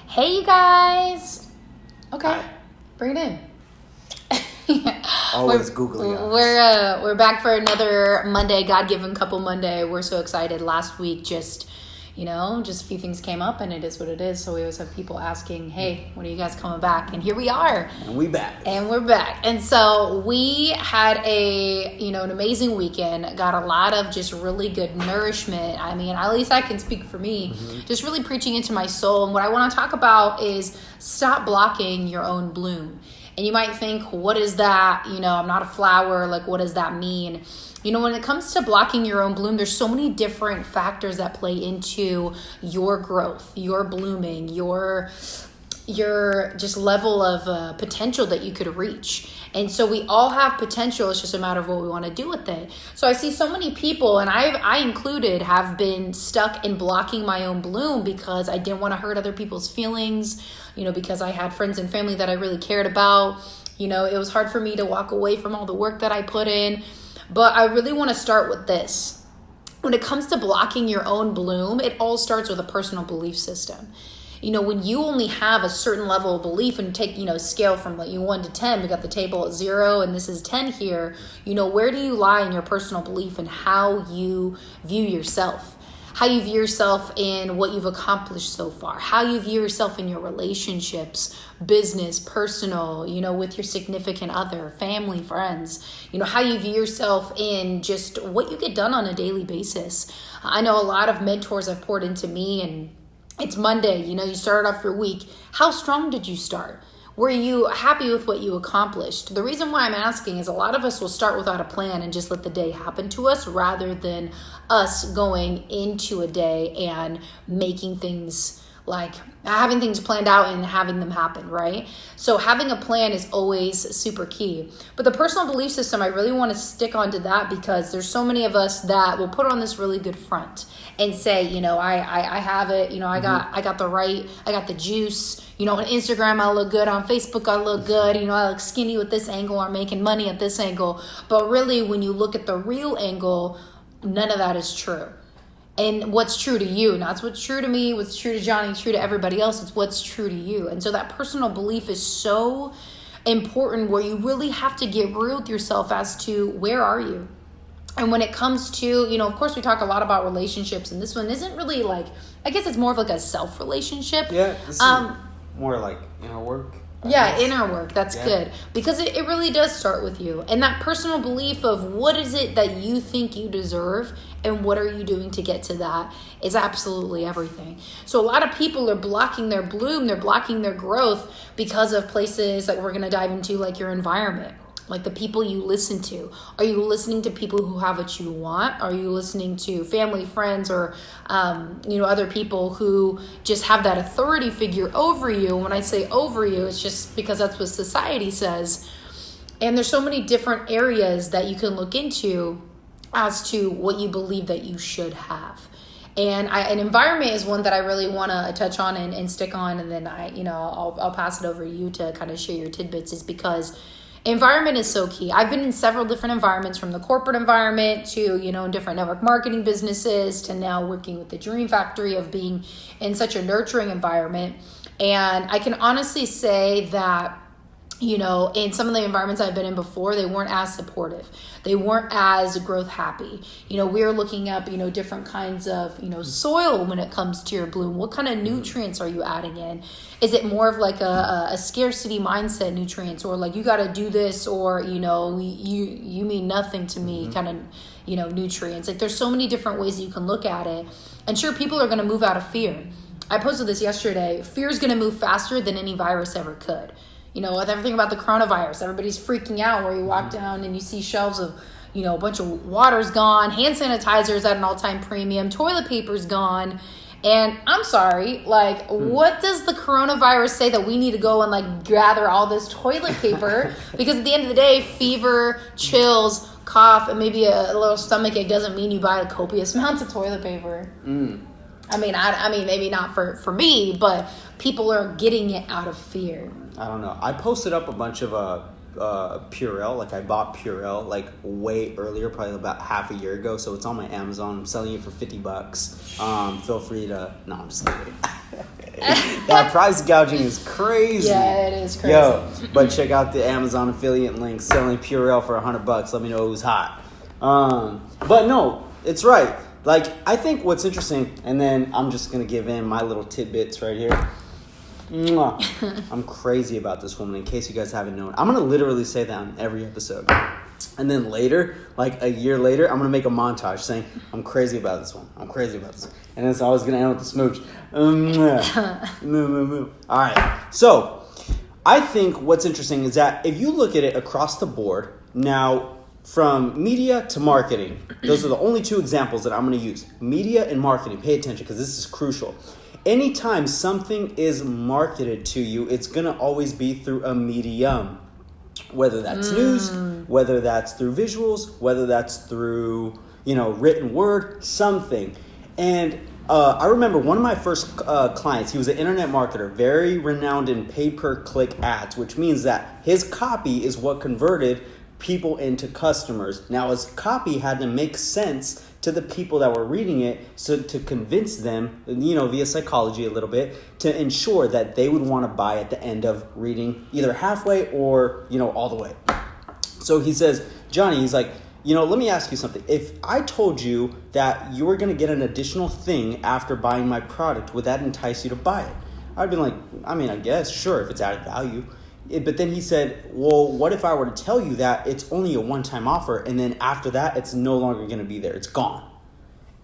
Hey, you guys. Okay, Hi. bring it in. Always googly eyes. We're back for another Monday, God-given couple Monday. We're so excited. Last week, just a few things came up, and it is what it is. So we always have people asking, "Hey, when are you guys coming back?" And here we are. And we back. And we're back. And so we had an amazing weekend. Got a lot of just really good nourishment. I mean, at least I can speak for me. Just really preaching into my soul. And what I want to talk about is stop blocking your own bloom. And you might think, what is that? I'm not a flower. Like, what does that mean? When it comes to blocking your own bloom, there's so many different factors that play into your growth, your blooming, your just level of potential that you could reach. And so we all have potential. It's just a matter of what we want to do with it. So I see so many people, and I included, have been stuck in blocking my own bloom because I didn't want to hurt other people's feelings, because I had friends and family that I really cared about. It was hard for me to walk away from all the work that I put in. But I really want to start with this. When it comes to blocking your own bloom, it all starts with a personal belief system. When you only have a certain level of belief and take, scale from 1 to 10, we got the table at 0 and this is 10 here, where do you lie in your personal belief and how you view yourself? How you view yourself in what you've accomplished so far, how you view yourself in your relationships, business, personal, with your significant other, family, friends, how you view yourself in just what you get done on a daily basis. I know a lot of mentors have poured into me, and it's Monday, you started off your week. How strong did you start? Were you happy with what you accomplished? The reason why I'm asking is a lot of us will start without a plan and just let the day happen to us rather than us going into a day and making things like having things planned out and having them happen, right? So having a plan is always super key. But the personal belief system, I really want to stick onto that because there's so many of us that will put on this really good front and say, I have it, I got the juice, on Instagram I look good, on Facebook I look good, I look skinny with this angle, I'm making money at this angle. But really, when you look at the real angle, none of that is true. And what's true to you, and that's what's true to me, what's true to Johnny, true to everybody else, it's what's true to you. And so that personal belief is so important where you really have to get real with yourself as to where are you? And when it comes to, of course we talk a lot about relationships, and this one isn't really I guess it's more of a self relationship. Yeah, this is more like inner work. Inner work. That's good. Because it really does start with you. And that personal belief of what is it that you think you deserve and what are you doing to get to that is absolutely everything. So a lot of people are blocking their bloom, they're blocking their growth because of places that we're going to dive into, like your environment. Like the people you listen to. Are you listening to people who have what you want? Are you listening to family, friends, or other people who just have that authority figure over you? When I say over you, it's just because that's what society says. And there's so many different areas that you can look into as to what you believe that you should have. And an environment is one that I really want to touch on and stick on, and then I'll pass it over to you to kind of share your tidbits. Is because environment is so key. I've been in several different environments, from the corporate environment to, in different network marketing businesses to now working with the Dream Factory of being in such a nurturing environment. And I can honestly say that, in some of the environments I've been in before, they weren't as supportive. They weren't as growth happy. We're looking up, different kinds of, soil when it comes to your bloom. What kind of nutrients are you adding in? Is it more of like a scarcity mindset nutrients, or like you got to do this, or, you mean nothing to me kind of, nutrients? Like there's so many different ways that you can look at it. And sure, people are going to move out of fear. I posted this yesterday. Fear is going to move faster than any virus ever could. With everything about the coronavirus, everybody's freaking out where you walk down and you see shelves of, a bunch of water's gone, hand sanitizers at an all-time premium, toilet paper's gone. And I'm sorry, what does the coronavirus say that we need to go and gather all this toilet paper? Because at the end of the day, fever, chills, cough, and maybe a little stomachache doesn't mean you buy copious amounts of toilet paper. I mean, maybe not for me, but people are getting it out of fear. I don't know. I posted up a bunch of Purell. Like I bought Purell like way earlier, probably about half a year ago. So it's on my Amazon. I'm selling it for $50. Feel free to. No, I'm just kidding. That price gouging is crazy. Yeah, it is crazy. Yo, but check out the Amazon affiliate link selling Purell for $100. Let me know who's hot. But no, it's right. Like I think what's interesting, and then I'm just gonna give in my little tidbits right here. I'm crazy about this woman. In case you guys haven't known, I'm gonna literally say that on every episode, and then later, like a year later, I'm gonna make a montage saying I'm crazy about this one. I'm crazy about this one. And it's always gonna end with the smooch. All right. So I think what's interesting is that if you look at it across the board now, from media to marketing, those are the only two examples that I'm going to use. Media and marketing. Pay attention because this is crucial. Anytime something is marketed to you, it's going to always be through a medium. Whether that's news, whether that's through visuals, whether that's through, written word, something. And I remember one of my first clients, he was an internet marketer, very renowned in pay-per-click ads, which means that his copy is what converted people into customers. Now his copy had to make sense to the people that were reading it, so to convince them, via psychology a little bit, to ensure that they would want to buy at the end of reading either halfway or, all the way. So he says, Johnny, he's like, let me ask you something. If I told you that you were going to get an additional thing after buying my product, would that entice you to buy it? I'd be like, I guess, sure, if it's added value. But then he said, well, what if I were to tell you that it's only a one-time offer and then after that, it's no longer going to be there. It's gone.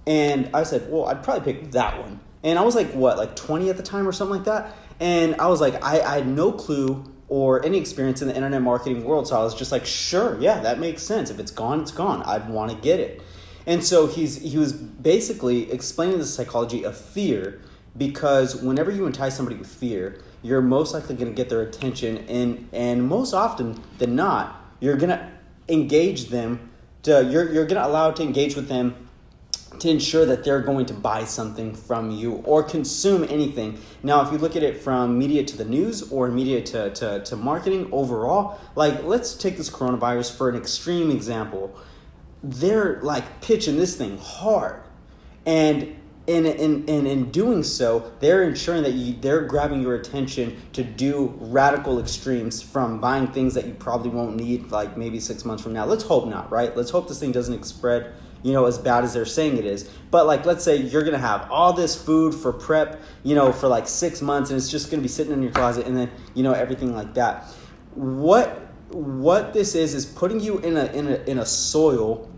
And I said, well, I'd probably pick that one. And I was like, 20 at the time or something like that? And I was like, I had no clue or any experience in the internet marketing world. So I was just like, sure, yeah, that makes sense. If it's gone, it's gone. I'd want to get it. And so he was basically explaining the psychology of fear, because whenever you entice somebody with fear, you're most likely going to get their attention, and most often than not, you're going to engage them. You're going to allow it to engage with them to ensure that they're going to buy something from you or consume anything. Now, if you look at it from media to the news or media to marketing overall, like let's take this coronavirus for an extreme example. They're like pitching this thing hard, and in doing so, they're ensuring that they're grabbing your attention to do radical extremes, from buying things that you probably won't need like maybe 6 months from now. Let's hope not, right? Let's hope this thing doesn't spread, as bad as they're saying it is. But like, let's say you're going to have all this food for prep, for like 6 months, and it's just going to be sitting in your closet, and then, everything like that. What this is putting you in a soil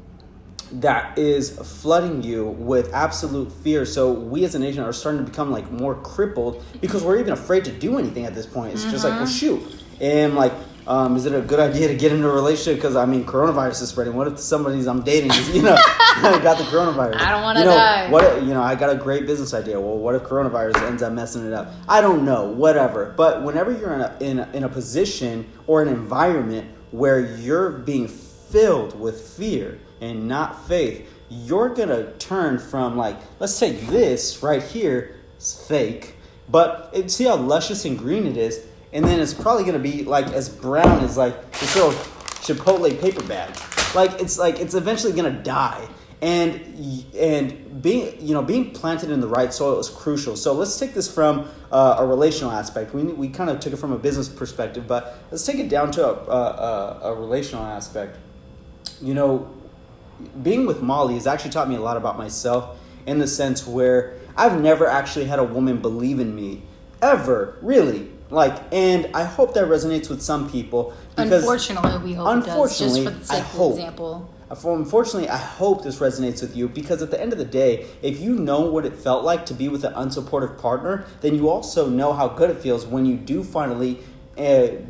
that is flooding you with absolute fear. So we as a nation are starting to become like more crippled because we're even afraid to do anything at this point. It's just like, well, shoot. And like, is it a good idea to get into a relationship? Because coronavirus is spreading. What if somebody's I'm dating is, got the coronavirus? I don't want to die. What, I got a great business idea. Well, what if coronavirus ends up messing it up? I don't know, whatever. But whenever you're in a position or an environment where you're being filled with fear and not faith, you're gonna turn from, like, let's take this right here, it's fake, but see how luscious and green it is, and then it's probably gonna be like as brown as like this little Chipotle paper bag. It's eventually gonna die. And being planted in the right soil is crucial. So let's take this from a relational aspect. We kind of took it from a business perspective, but let's take it down to a relational aspect. Being with Molly has actually taught me a lot about myself, in the sense where I've never actually had a woman believe in me, ever, really. And I hope that resonates with some people. Because unfortunately, we hope it does, just for the sake of example. Unfortunately, I hope this resonates with you, because at the end of the day, if you know what it felt like to be with an unsupportive partner, then you also know how good it feels when you do finally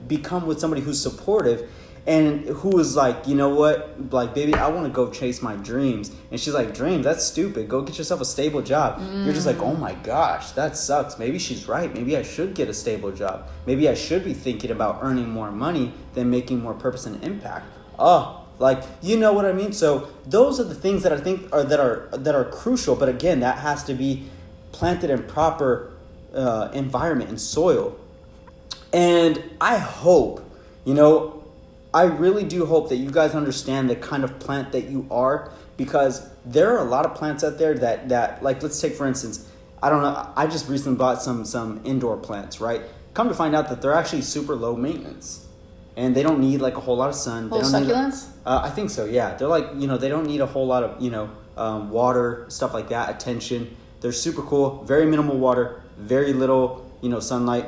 become with somebody who's supportive. And who is like, like, baby, I want to go chase my dreams. And she's like, dreams? That's stupid. Go get yourself a stable job. You're just like, oh my gosh, that sucks. Maybe she's right. Maybe I should get a stable job. Maybe I should be thinking about earning more money than making more purpose and impact. You know what I mean? So those are the things that I think that are crucial. But again, that has to be planted in proper environment and soil. And I hope, I really do hope that you guys understand the kind of plant that you are, because there are a lot of plants out there that like, let's take for instance, I don't know, I just recently bought some indoor plants, right? Come to find out that they're actually super low maintenance. And they don't need like a whole lot of sun. Whole succulents? I think so, yeah. They're like, they don't need a whole lot of, water, stuff like that, attention. They're super cool, very minimal water, very little, sunlight.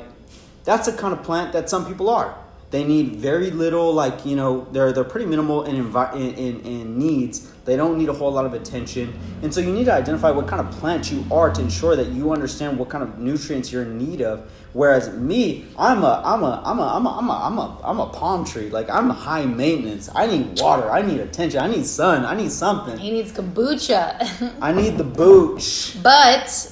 That's the kind of plant that some people are. They need very little, like, they're pretty minimal in needs. They don't need a whole lot of attention. And so you need to identify what kind of plant you are to ensure that you understand what kind of nutrients you're in need of. Whereas me, I'm a palm tree. Like, I'm high maintenance. I need water. I need attention. I need sun. I need something. He needs kombucha. I need the booch. But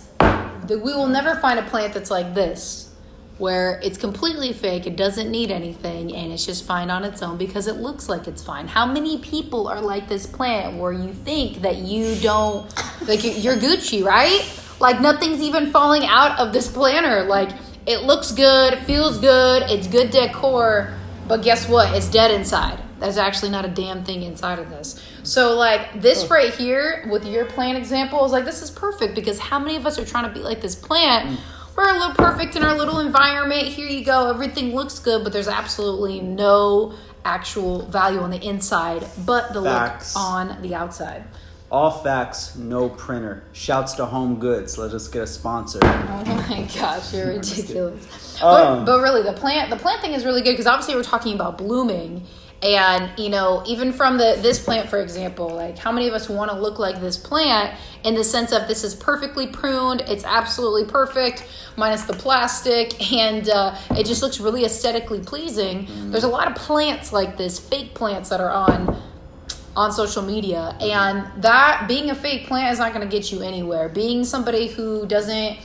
we will never find a plant that's like this, where it's completely fake, it doesn't need anything, and it's just fine on its own because it looks like it's fine. How many people are like this plant where you think that you don't, like, you're Gucci, right? Like, nothing's even falling out of this planter. Like, it looks good, it feels good, it's good decor, but guess what? It's dead inside. There's actually not a damn thing inside of this. So, like, this right here with your plant example is like, this is perfect, because how many of us are trying to be like this plant? We're a little perfect in our little environment. Here you go. Everything looks good, but there's absolutely no actual value on the inside, but the Facts. look on the outside. All facts, no printer. Shouts to Home Goods. Let us get a sponsor. Oh my gosh, you're ridiculous. But really, the plant thing is really good, because obviously we're talking about blooming. And, even from this plant, for example, like, how many of us want to look like this plant in the sense of this is perfectly pruned, it's absolutely perfect, minus the plastic, and it just looks really aesthetically pleasing. There's a lot of plants like this, fake plants that are on social media, and that being a fake plant is not going to get you anywhere. Being somebody who doesn't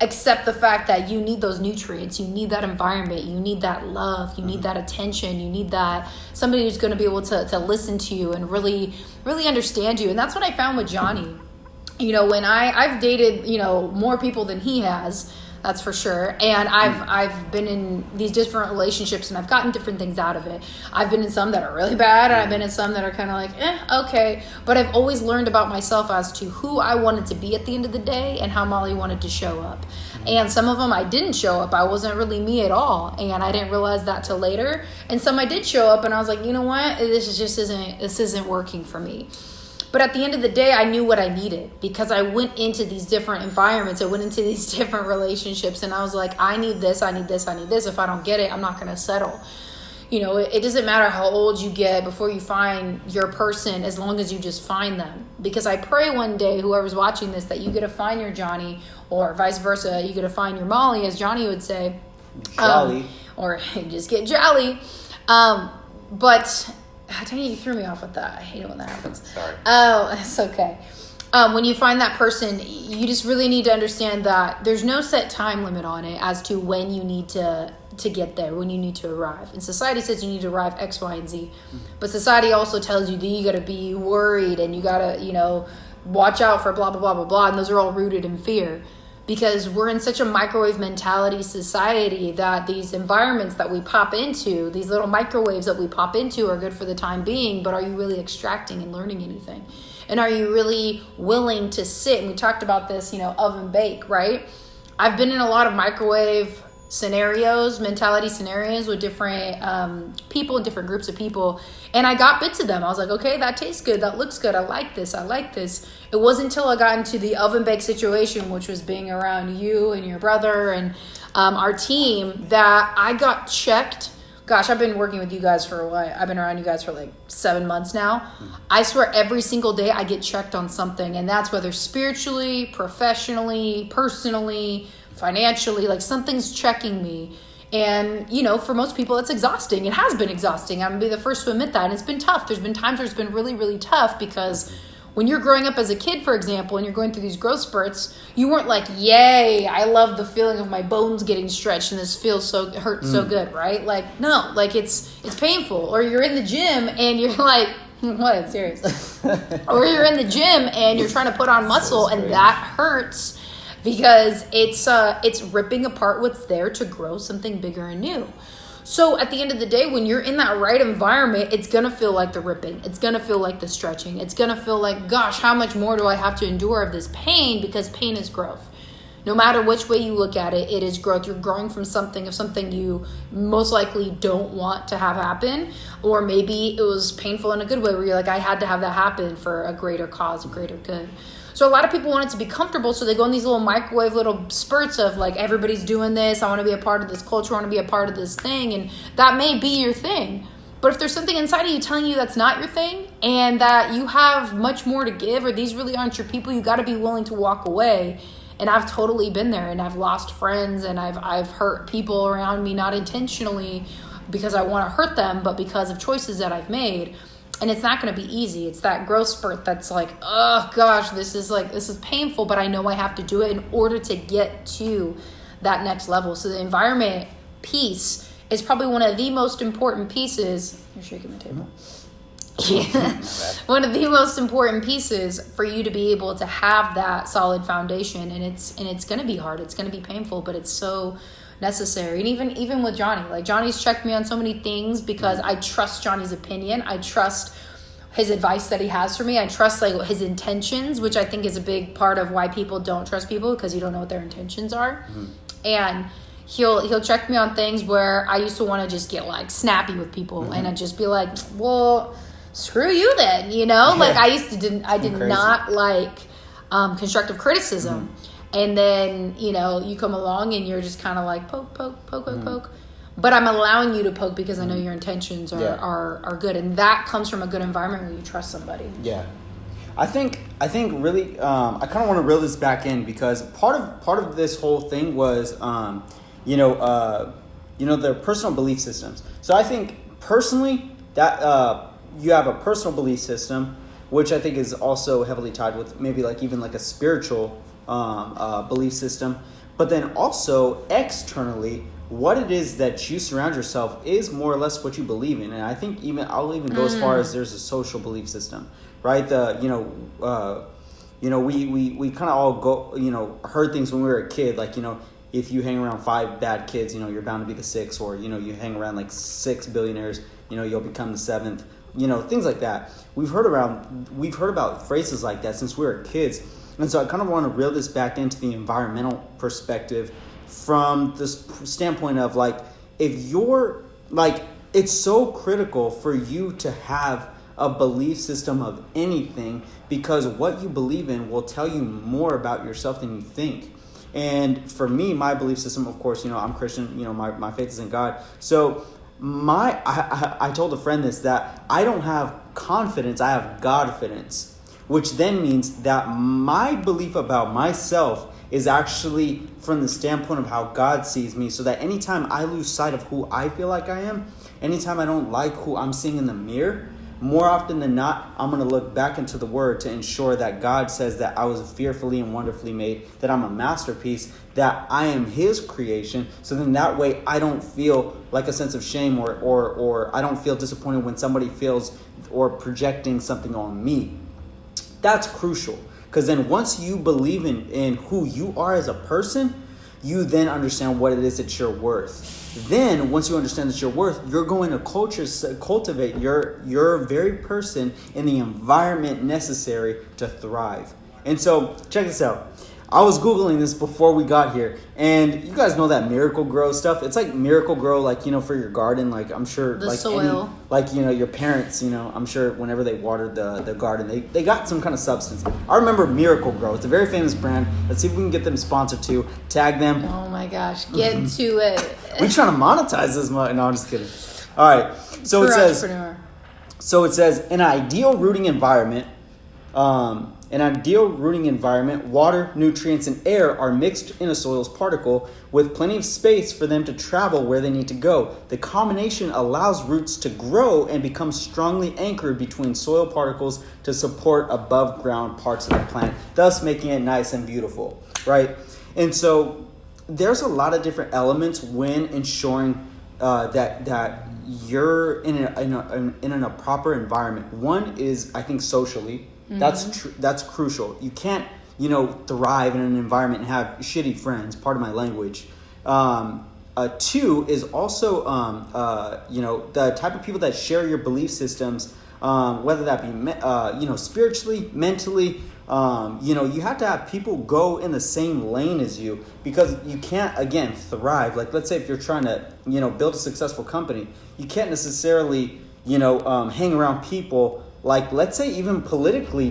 accept the fact that you need those nutrients, you need that environment, you need that love, you need that attention, you need that somebody who's going to be able to listen to you and really, really understand you. And that's what I found with Johnny. When I've dated, more people than he has, that's for sure. And I've been in these different relationships, and I've gotten different things out of it. I've been in some that are really bad, and I've been in some that are kind of like, okay. But I've always learned about myself as to who I wanted to be at the end of the day and how Molly wanted to show up. And some of them I didn't show up. I wasn't really me at all, and I didn't realize that till later. And some I did show up, and I was like, you know what? This isn't working for me. But at the end of the day, I knew what I needed, because I went into these different environments. I went into these different relationships, and I was like, I need this, I need this, I need this. If I don't get it, I'm not going to settle. It doesn't matter how old you get before you find your person, as long as you just find them. Because I pray one day, whoever's watching this, that you get to find your Johnny, or vice versa, you get to find your Molly, as Johnny would say. Jolly. Or just get jolly. But... dang it, you threw me off with that. I hate it when that happens. Sorry. Oh, it's okay. When you find that person, you just really need to understand that there's no set time limit on it as to when you need to get there, when you need to arrive. And society says you need to arrive X, Y, and Z. But society also tells you that you got to be worried, and you got to, watch out for blah, blah, blah, blah, blah. And those are all rooted in fear. Because we're in such a microwave mentality society that these environments that we pop into, these little microwaves that we pop into, are good for the time being, but are you really extracting and learning anything? And are you really willing to sit? And we talked about this, oven bake, right? I've been in a lot of microwave mentality scenarios with different people, different groups of people, and I got bits of them. I was like, okay, that tastes good, that looks good, I like this. It wasn't until I got into the oven bake situation, which was being around you and your brother and our team, that I got checked. Gosh, I've been working with you guys for a while. I've been around you guys for like 7 months now. I swear every single day I get checked on something, and that's whether spiritually, professionally, personally, financially, like something's checking me. And, for most people, it's exhausting. It has been exhausting. I'm going to be the first to admit that. And it's been tough. There's been times where it's been really, really tough, because when you're growing up as a kid, for example, and you're going through these growth spurts, you weren't like, yay, I love the feeling of my bones getting stretched and this feels hurts so good, right? Like, no, like it's painful. Or you're in the gym and you're like, what? Serious. Or you're in the gym and you're trying to put on muscle, and that hurts, because it's ripping apart what's there to grow something bigger and new. So at the end of the day, when you're in that right environment, it's going to feel like the ripping. It's going to feel like the stretching. It's going to feel like, gosh, how much more do I have to endure of this pain? Because pain is growth. No matter which way you look at it, it is growth. You're growing from something you most likely don't want to have happen. Or maybe it was painful in a good way where you're like, I had to have that happen for a greater cause, a greater good. So a lot of people want it to be comfortable, so they go in these little microwave little spurts of like, everybody's doing this, I want to be a part of this culture, I want to be a part of this thing, and that may be your thing. But if there's something inside of you telling you that's not your thing, and that you have much more to give, or these really aren't your people, you got to be willing to walk away. And I've totally been there, and I've lost friends, and I've hurt people around me, not intentionally because I want to hurt them, but because of choices that I've made. And it's not going to be easy. It's that growth spurt that's like, oh gosh, this is painful, but I know I have to do it in order to get to that next level. So the environment piece is probably one of the most important pieces. You're shaking the table. Yeah. One of the most important pieces for you to be able to have that solid foundation. And it's going to be hard. It's going to be painful, but it's so necessary. And even with Johnny, like Johnny's checked me on so many things because I trust Johnny's opinion. I trust his advice that he has for me. I trust like his intentions, which I think is a big part of why people don't trust people, because you don't know what their intentions are. Mm-hmm. And he'll check me on things where I used to want to just get like snappy with people, mm-hmm. and I'd just be like, well, screw you then, you know? Yeah. Like I did not like constructive criticism. Mm-hmm. And then, you know, you come along and you're just kind of like poke. But I'm allowing you to poke because I know your intentions are good. And that comes from a good environment where you trust somebody. Yeah. I think really, I kind of want to reel this back in because part of this whole thing was, the personal belief systems. So I think personally that you have a personal belief system, which I think is also heavily tied with maybe like even like a spiritual belief system, but then also externally, what it is that you surround yourself is more or less what you believe in. And I think I'll even go as far as there's a social belief system, right? We kind of all go, heard things when we were a kid, like, if you hang around 5 bad kids, you're bound to be the 6th, or, you hang around like 6 billionaires, you'll become the 7th, things like that. We've heard about phrases like that since we were kids. And so I kind of want to reel this back into the environmental perspective from this standpoint of like, if you're like, it's so critical for you to have a belief system of anything, because what you believe in will tell you more about yourself than you think. And for me, my belief system, of course, I'm Christian, my faith is in God. So I told a friend this, that I don't have confidence, I have Godfidence. Which then means that my belief about myself is actually from the standpoint of how God sees me, so that anytime I lose sight of who I feel like I am, anytime I don't like who I'm seeing in the mirror, more often than not, I'm going to look back into the Word to ensure that God says that I was fearfully and wonderfully made, that I'm a masterpiece, that I am His creation. So then that way I don't feel like a sense of shame or I don't feel disappointed when somebody feels or projecting something on me. That's crucial, because then once you believe in who you are as a person, you then understand what it is that you're worth. Then once you understand that you're worth, you're going to cultivate your very person in the environment necessary to thrive. And so check this out. I was Googling this before we got here, and you guys know that Miracle-Gro stuff. It's like Miracle-Gro, like, for your garden. Like, I'm sure, the like soil. Your parents, I'm sure whenever they watered the garden, they got some kind of substance. I remember Miracle-Gro. It's a very famous brand. Let's see if we can get them sponsored too. Tag them. Oh my gosh, get to it. We're trying to monetize this. No, I'm just kidding. All right. So True it says. entrepreneur. So it says, an ideal rooting environment. In an ideal rooting environment, water, nutrients, and air are mixed in a soil's particle with plenty of space for them to travel where they need to go. The combination allows roots to grow and become strongly anchored between soil particles to support above ground parts of the plant, thus making it nice and beautiful, right? And so there's a lot of different elements when ensuring that you're in a proper environment. One is, I think, socially. Mm-hmm. That's crucial. You can't, thrive in an environment and have shitty friends. Pardon my language. Two is also, the type of people that share your belief systems, whether that be, spiritually, mentally. You have to have people go in the same lane as you, because you can't, again, thrive. Like, let's say if you're trying to, build a successful company, you can't necessarily, hang around people like, let's say, even politically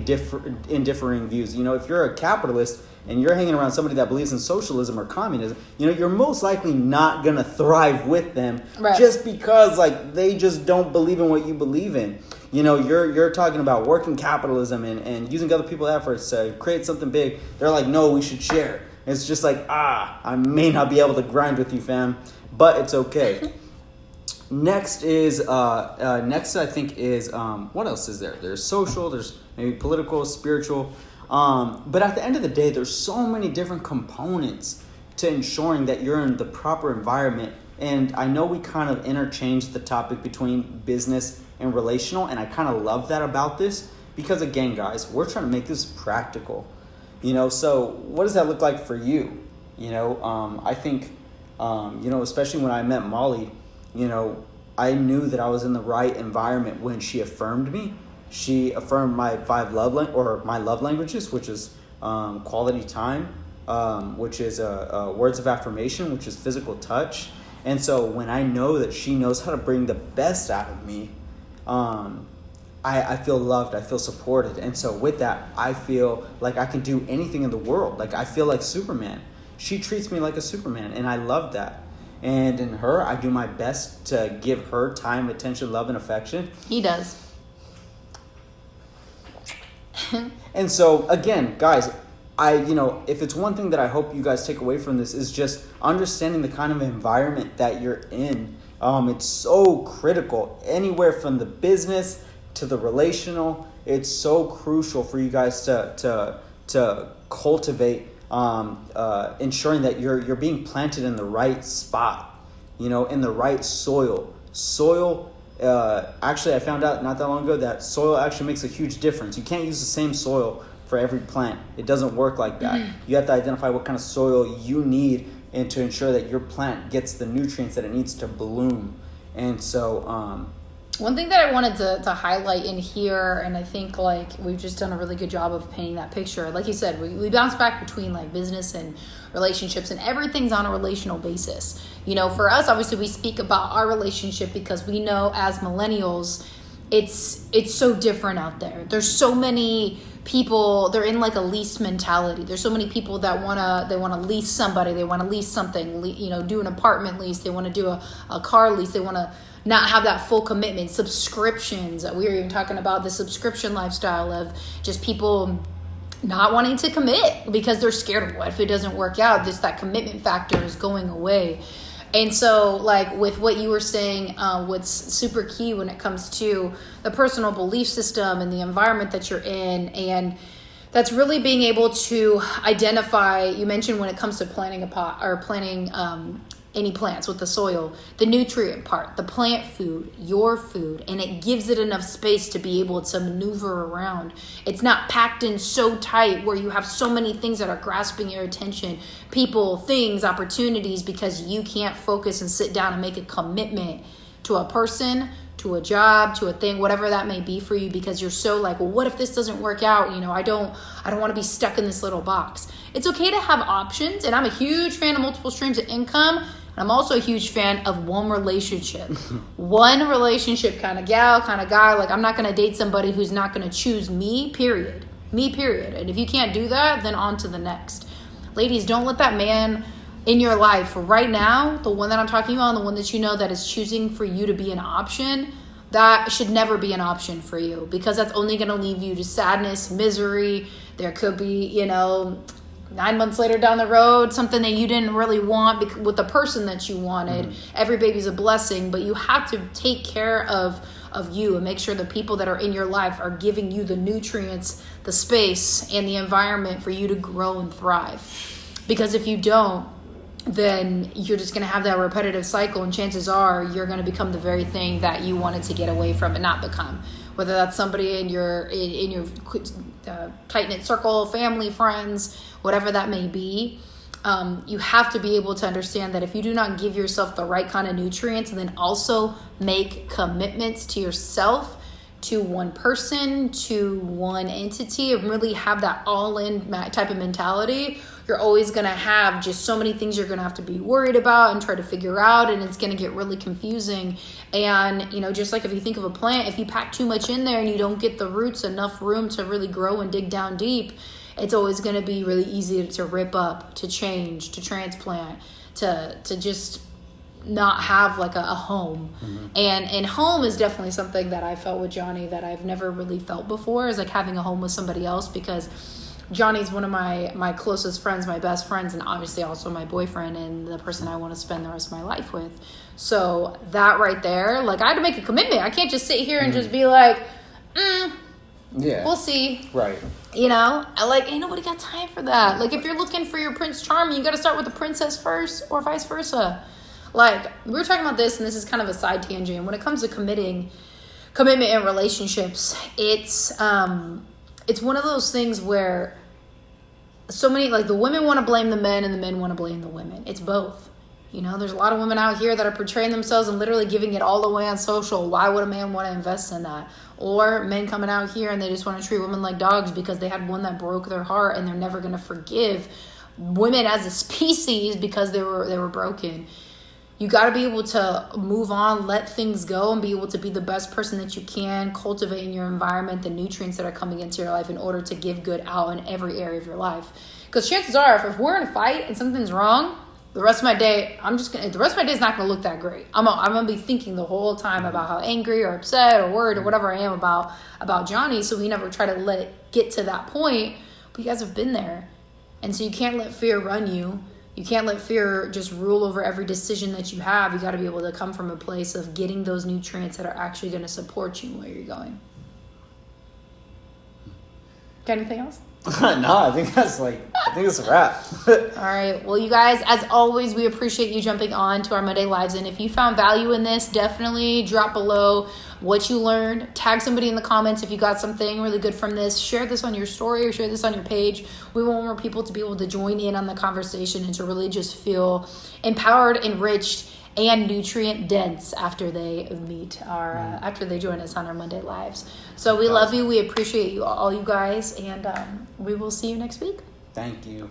in differing views. If you're a capitalist and you're hanging around somebody that believes in socialism or communism, you're most likely not going to thrive with them, right? Just because, like, they just don't believe in what you believe in. You're talking about working capitalism and using other people's efforts to create something big. They're like, no, we should share. It's just like, I may not be able to grind with you, fam, but it's okay. Next I think is, what else is there? There's social, there's maybe political, spiritual. But at the end of the day, there's so many different components to ensuring that you're in the proper environment. And I know we kind of interchanged the topic between business and relational, and I kind of love that about this, because again, guys, we're trying to make this practical. So what does that look like for you? I think, especially when I met Molly, I knew that I was in the right environment when she affirmed me. She affirmed my love languages, which is quality time, which is words of affirmation, which is physical touch. And so when I know that she knows how to bring the best out of me, I feel loved, I feel supported. And so with that, I feel like I can do anything in the world. Like, I feel like Superman. She treats me like a Superman, and I love that. And in her, I do my best to give her time, attention, love, and affection. He does. And so, again, guys, if it's one thing that I hope you guys take away from this, is just understanding the kind of environment that you're in. It's so critical. Anywhere from the business to the relational, it's so crucial for you guys to cultivate, ensuring that you're being planted in the right spot, in the right soil. Actually, I found out not that long ago that soil actually makes a huge difference. You can't use the same soil for every plant. It doesn't work like that. You have to identify what kind of soil you need, and to ensure that your plant gets the nutrients that it needs to bloom. And so, one thing that I wanted to highlight in here, and I think like we've just done a really good job of painting that picture. Like you said, we bounce back between like business and relationships, and everything's on a relational basis. For us, obviously, we speak about our relationship because we know as millennials, it's so different out there. There's so many people, they're in like a lease mentality. There's so many people that want to lease somebody, they want to lease something, do an apartment lease, they want to do a car lease, they want to not have that full commitment. Subscriptions, we were even talking about the subscription lifestyle of just people not wanting to commit because they're scared of what if it doesn't work out. That commitment factor is going away. And so, like with what you were saying, what's super key when it comes to the personal belief system and the environment that you're in, and that's really being able to identify. You mentioned when it comes to planting a pot or planting any plants with the soil, the nutrient part, the plant food, your food, and it gives it enough space to be able to maneuver around. It's not packed in so tight where you have so many things that are grasping your attention, people, things, opportunities, because you can't focus and sit down and make a commitment to a person, to a job, to a thing, whatever that may be for you, because you're so like, well, what if this doesn't work out? I don't want to be stuck in this little box. It's okay to have options, and I'm a huge fan of multiple streams of income. I'm also a huge fan of one relationship. One relationship kind of gal, kind of guy. Like, I'm not going to date somebody who's not going to choose me, period. Me, period. And if you can't do that, then on to the next. Ladies, don't let that man in your life right now, the one that I'm talking about, the one that you know that is choosing for you to be an option, that should never be an option for you, because that's only going to leave you to sadness, misery. There could be, 9 months later down the road, something that you didn't really want with the person that you wanted. Every baby's a blessing, but you have to take care of you and make sure the people that are in your life are giving you the nutrients, the space, and the environment for you to grow and thrive. Because if you don't, then you're just going to have that repetitive cycle, and chances are you're going to become the very thing that you wanted to get away from and not become. Whether that's somebody in your tight-knit circle, family, friends, whatever that may be. you have to be able to understand that if you do not give yourself the right kind of nutrients and then also make commitments to yourself, to one person, to one entity, and really have that all-in type of mentality, you're always going to have just so many things you're going to have to be worried about and try to figure out, and it's going to get really confusing. And, just like if you think of a plant, if you pack too much in there and you don't get the roots enough room to really grow and dig down deep, it's always going to be really easy to rip up, to change, to transplant, to just not have like a home. And home is definitely something that I felt with Johnny that I've never really felt before, is like having a home with somebody else, because Johnny's one of my closest friends, my best friends, and obviously also my boyfriend and the person I want to spend the rest of my life with. So that right there, like, I had to make a commitment. I can't just sit here and just be like, we'll see. Right. Ain't nobody got time for that. Like, if you're looking for your Prince Charming, you got to start with the princess first, or vice versa. Like, we were talking about this, and this is kind of a side tangent. When it comes to commitment in relationships, it's one of those things where so many, like, the women want to blame the men and the men want to blame the women. It's both. There's a lot of women out here that are portraying themselves and literally giving it all away on social. Why would a man want to invest in that? Or men coming out here and they just want to treat women like dogs because they had one that broke their heart, and they're never going to forgive women as a species because they were broken. You got to be able to move on, let things go, and be able to be the best person that you can, cultivate in your environment the nutrients that are coming into your life in order to give good out in every area of your life. Because chances are, if we're in a fight and something's wrong, the rest of my day is not going to look that great. I'm going to be thinking the whole time about how angry or upset or worried or whatever I am about Johnny. So we never try to let it get to that point. But you guys have been there. And so you can't let fear run you. You can't let fear just rule over every decision that you have. You got to be able to come from a place of getting those nutrients that are actually going to support you where you're going. Got anything else? No, I think it's a wrap. All right. Well, you guys, as always, we appreciate you jumping on to our Monday Lives. And if you found value in this, definitely drop below what you learned. Tag somebody in the comments if you got something really good from this. Share this on your story or share this on your page. We want more people to be able to join in on the conversation and to really just feel empowered, enriched, and nutrient dense after they after they join us on our Monday Lives. So we love you. We appreciate you all, you guys, and we will see you next week. Thank you.